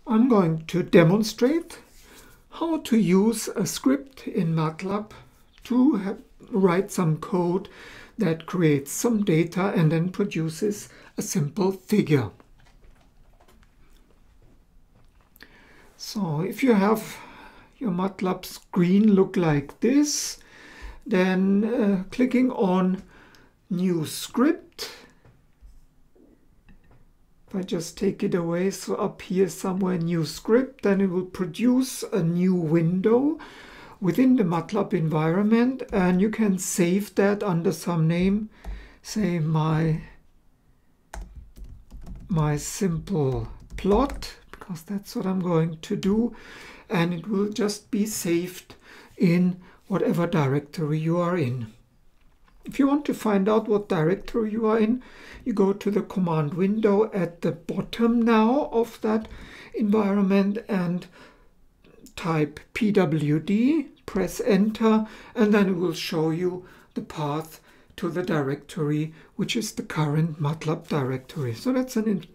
I'm going to demonstrate how to use a script in MATLAB to write some code that creates some data and then produces a simple figure. So if you have your MATLAB screen look like this, then clicking on New Script, if I just take it away, so up here somewhere New Script, then it will produce a new window within the MATLAB environment, and you can save that under some name, say my simple plot, because that's what I'm going to do, and it will just be saved in whatever directory you are in. If you want to find out what directory you are in, you go to the command window at the bottom now of that environment and type pwd, press enter, and then it will show you the path to the directory, which is the current MATLAB directory. So that's an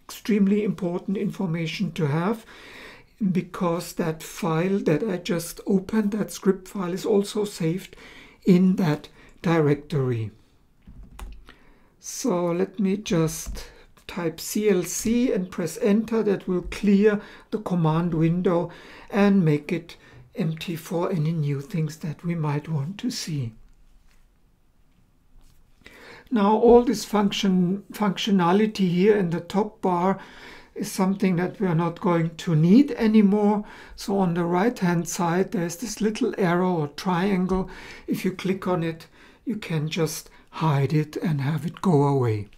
extremely important information to have, because that file that I just opened, that script file, is also saved in that directory. So let me just type CLC and press enter. That will clear the command window and make it empty for any new things that we might want to see. Now all this functionality here in the top bar is something that we are not going to need anymore. So on the right hand side there's this little arrow or triangle. If you click on it, you can just hide it and have it go away.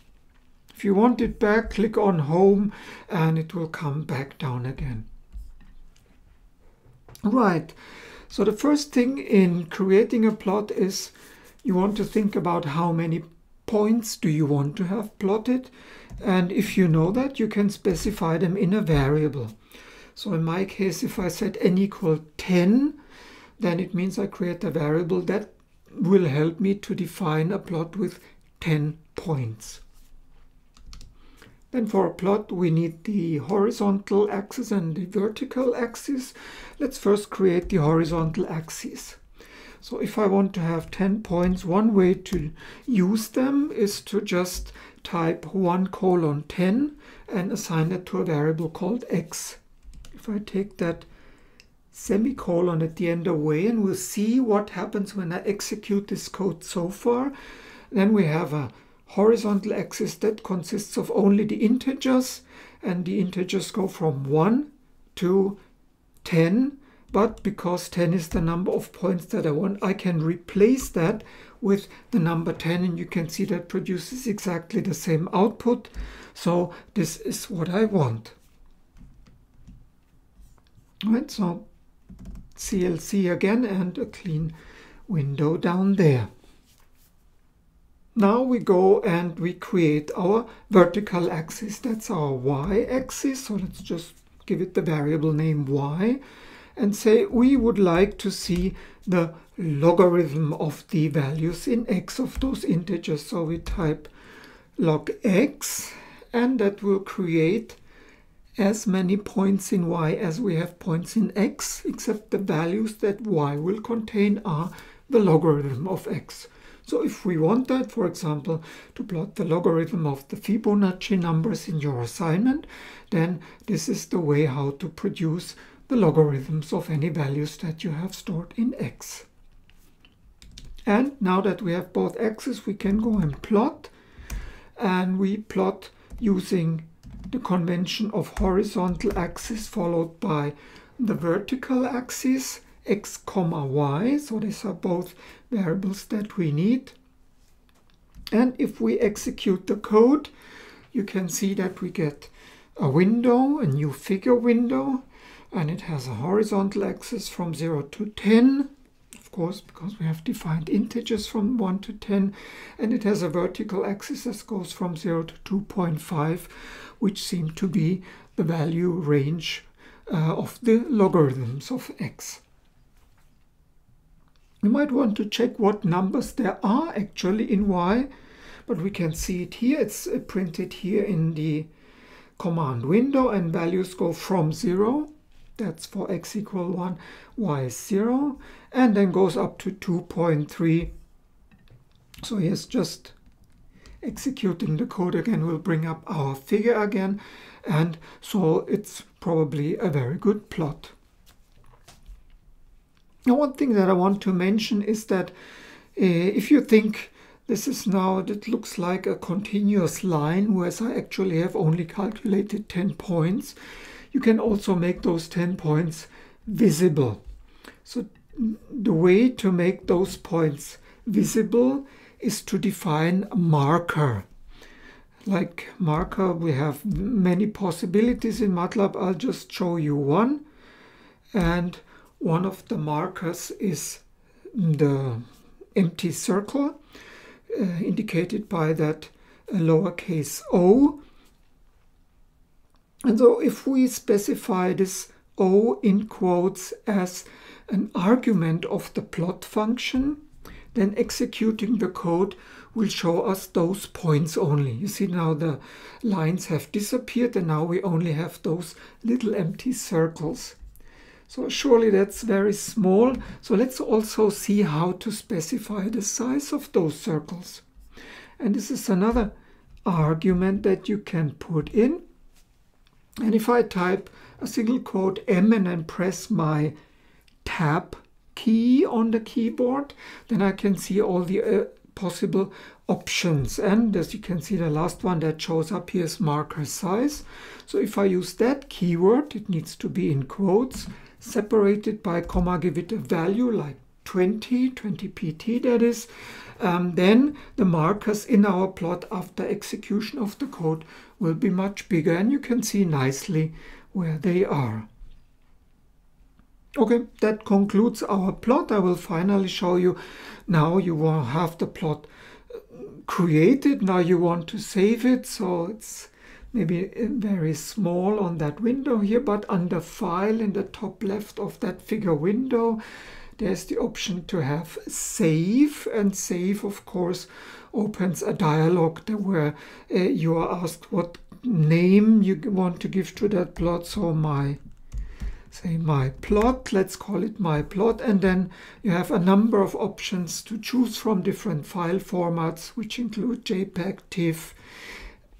If you want it back, click on Home and it will come back down again. Right, so the first thing in creating a plot is you want to think about how many points do you want to have plotted, and if you know that, you can specify them in a variable. So in my case, if I set n equal 10, then it means I create a variable that will help me to define a plot with 10 points. Then for a plot we need the horizontal axis and the vertical axis. Let's first create the horizontal axis. So if I want to have 10 points, one way to use them is to just type 1:10 and assign it to a variable called x. If I take that semicolon at the end away, and we'll see what happens when I execute this code so far, then we have a horizontal axis that consists of only the integers, and the integers go from 1 to 10. But because 10 is the number of points that I want, I can replace that with the number 10, and you can see that produces exactly the same output. So this is what I want. Right, so CLC again and a clean window down there. Now we go and we create our vertical axis. That's our y-axis. So let's just give it the variable name y and say we would like to see the logarithm of the values in x of those integers. So we type log x, and that will create as many points in y as we have points in x, except the values that y will contain are the logarithm of x. So if we want that, for example, to plot the logarithm of the Fibonacci numbers in your assignment, then this is the way how to produce the logarithms of any values that you have stored in x. And now that we have both axes, we can go and plot. And we plot using the convention of horizontal axis followed by the vertical axis, x comma y. So these are both variables that we need. And if we execute the code, you can see that we get a window, a new figure window, and it has a horizontal axis from 0 to 10, of course, because we have defined integers from 1 to 10, and it has a vertical axis that goes from 0 to 2.5, which seem to be the value range of the logarithms of x. You might want to check what numbers there are actually in y, but we can see it here. It's printed here in the command window, and values go from 0. That's for x equal 1, y is 0, and then goes up to 2.3. So here's just executing the code again will bring up our figure again, and so it's probably a very good plot. Now, one thing that I want to mention is that if you think this is now, it looks like a continuous line, whereas I actually have only calculated 10 points, you can also make those 10 points visible. So the way to make those points visible is to define a marker. Like marker, we have many possibilities in MATLAB. I'll just show you one. And one of the markers is the empty circle, indicated by that lowercase o. And so if we specify this o in quotes as an argument of the plot function, then executing the code will show us those points only. You see now the lines have disappeared, and now we only have those little empty circles. So surely that's very small. So let's also see how to specify the size of those circles. And this is another argument that you can put in. And if I type a single quote M and then press my tab key on the keyboard, then I can see all the possible options. And as you can see, the last one that shows up here is marker size. So if I use that keyword, it needs to be in quotes, separated by comma, give it a value like 20 pt that is, then the markers in our plot after execution of the code will be much bigger, and you can see nicely where they are. Okay, that concludes our plot. I will finally show you. Now you will have the plot created. Now you want to save it, so it's maybe very small on that window here, but under File in the top left of that figure window, there's the option to have Save, and Save, of course, opens a dialog where you are asked what name you want to give to that plot. So my plot, let's call it my plot, and then you have a number of options to choose from, different file formats, which include JPEG, TIFF,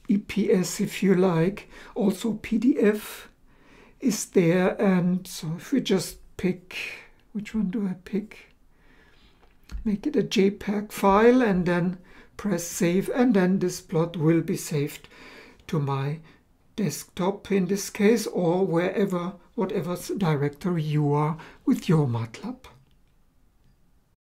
EPS if you like. Also PDF is there, and so if we just pick, which one do I pick? Make it a JPEG file and then press save, and then this plot will be saved to my desktop in this case, or wherever, whatever directory you are with your MATLAB.